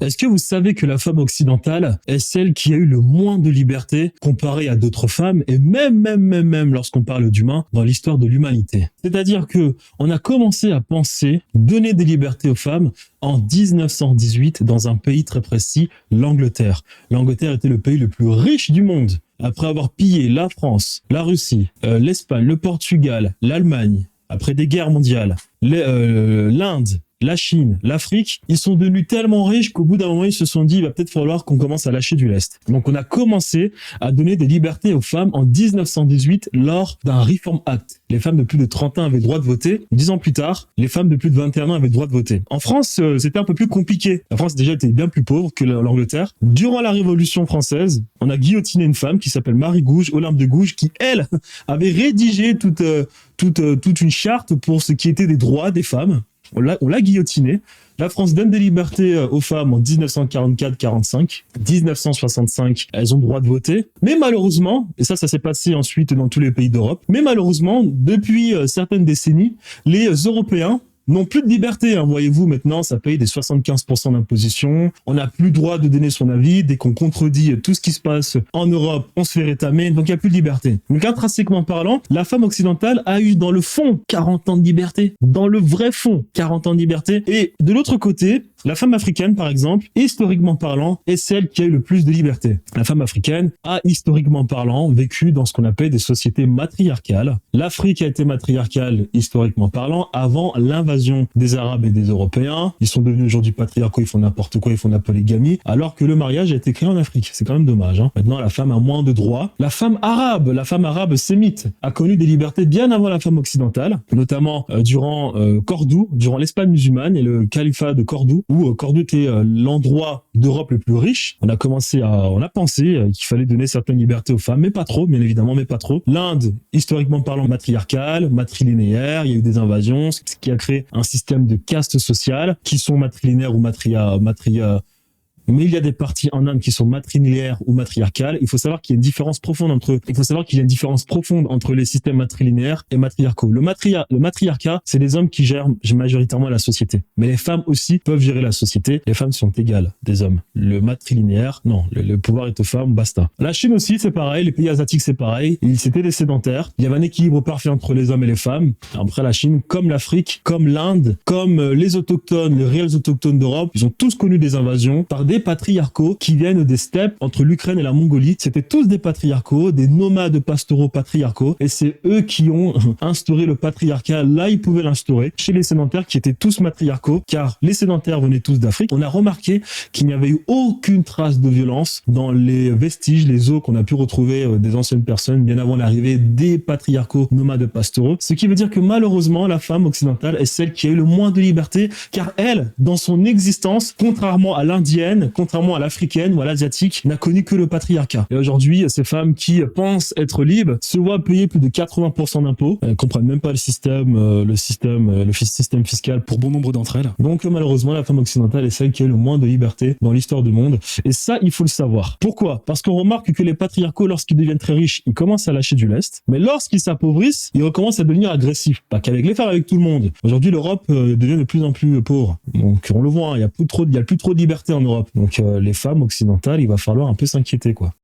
Est-ce que vous savez que la femme occidentale est celle qui a eu le moins de liberté comparée à d'autres femmes et même lorsqu'on parle d'humains dans l'histoire de l'humanité? C'est-à-dire que on a commencé à penser donner des libertés aux femmes en 1918 dans un pays très précis, l'Angleterre. L'Angleterre était le pays le plus riche du monde. Après avoir pillé la France, la Russie, l'Espagne, le Portugal, l'Allemagne, après des guerres mondiales, l'Inde, la Chine, l'Afrique, ils sont devenus tellement riches qu'au bout d'un moment, ils se sont dit, il va peut-être falloir qu'on commence à lâcher du lest. Donc, on a commencé à donner des libertés aux femmes en 1918 lors d'un Reform Act. Les femmes de plus de 30 ans avaient le droit de voter. 10 ans plus tard, les femmes de plus de 21 ans avaient le droit de voter. En France, c'était un peu plus compliqué. La France, déjà, était bien plus pauvre que l'Angleterre. Durant la Révolution française, on a guillotiné une femme qui s'appelle Marie Gouge, Olympe de Gouges, qui, elle, avait rédigé toute une charte pour ce qui était des droits des femmes. On l'a guillotiné. La France donne des libertés aux femmes en 1944-45. 1965, elles ont le droit de voter. Mais malheureusement, et ça s'est passé ensuite dans tous les pays d'Europe, mais malheureusement, depuis certaines décennies, les Européens n'ont plus de liberté. Hein. Voyez-vous, maintenant, ça paye des 75% d'imposition. On n'a plus le droit de donner son avis. Dès qu'on contredit tout ce qui se passe en Europe, on se fait rétamer. Donc, il n'y a plus de liberté. Donc, intrinsèquement parlant, la femme occidentale a eu dans le fond 40 ans de liberté. Dans le vrai fond, 40 ans de liberté. Et de l'autre côté, la femme africaine, par exemple, historiquement parlant, est celle qui a eu le plus de liberté. La femme africaine a, historiquement parlant, vécu dans ce qu'on appelle des sociétés matriarcales. L'Afrique a été matriarcale, historiquement parlant, avant l'invasion des Arabes et des Européens. Ils sont devenus aujourd'hui patriarcaux, ils font n'importe quoi, ils font de la polygamie, alors que le mariage a été créé en Afrique. C'est quand même dommage. Hein. Maintenant, la femme a moins de droits. La femme arabe sémite, a connu des libertés bien avant la femme occidentale, notamment durant Cordoue, durant l'Espagne musulmane et le califat de Cordoue, où Cordoue était l'endroit d'Europe le plus riche. On a pensé qu'il fallait donner certaines libertés aux femmes, mais pas trop, bien évidemment, mais pas trop. L'Inde, historiquement parlant, matriarcale, matrilinéaire, il y a eu des invasions, ce qui a créé un système de caste sociale qui sont matrilinéaires ou mais il y a des parties en Inde qui sont matrilinéaires ou matriarcales. Il faut savoir qu'il y a une différence profonde entre les systèmes matrilinéaires et matriarcaux. Le matriarcat, c'est les hommes qui gèrent majoritairement la société. Mais les femmes aussi peuvent gérer la société. Les femmes sont égales des hommes. Le matrilinéaire, non. Le pouvoir est aux femmes, basta. La Chine aussi, c'est pareil. Les pays asiatiques, c'est pareil. C'était des sédentaires. Il y avait un équilibre parfait entre les hommes et les femmes. Après, la Chine, comme l'Afrique, comme l'Inde, comme les autochtones, les réels autochtones d'Europe, ils ont tous connu des invasions par des patriarcaux qui viennent des steppes entre l'Ukraine et la Mongolie. C'était tous des patriarcaux, des nomades pastoraux patriarcaux, et c'est eux qui ont instauré le patriarcat. Là, ils pouvaient l'instaurer chez les sédentaires qui étaient tous matriarcaux, car les sédentaires venaient tous d'Afrique. On a remarqué qu'il n'y avait eu aucune trace de violence dans les vestiges, les os qu'on a pu retrouver des anciennes personnes bien avant l'arrivée des patriarcaux nomades pastoraux. Ce qui veut dire que malheureusement, la femme occidentale est celle qui a eu le moins de liberté, car elle, dans son existence, contrairement à l'indienne, contrairement à l'africaine ou à l'asiatique, n'a connu que le patriarcat. Et aujourd'hui, ces femmes qui pensent être libres se voient payer plus de 80% d'impôts. Elles comprennent même pas le système fiscal pour bon nombre d'entre elles. Donc malheureusement, la femme occidentale est celle qui a eu le moins de liberté dans l'histoire du monde. Et ça, il faut le savoir. Pourquoi? Parce qu'on remarque que les patriarcaux, lorsqu'ils deviennent très riches, ils commencent à lâcher du lest. Mais lorsqu'ils s'appauvrissent, ils recommencent à devenir agressifs. Pas qu'avec les femmes, avec tout le monde. Aujourd'hui, l'Europe devient de plus en plus pauvre. Donc on le voit, il y a plus trop de liberté en Europe. Donc les femmes occidentales, il va falloir un peu s'inquiéter, quoi.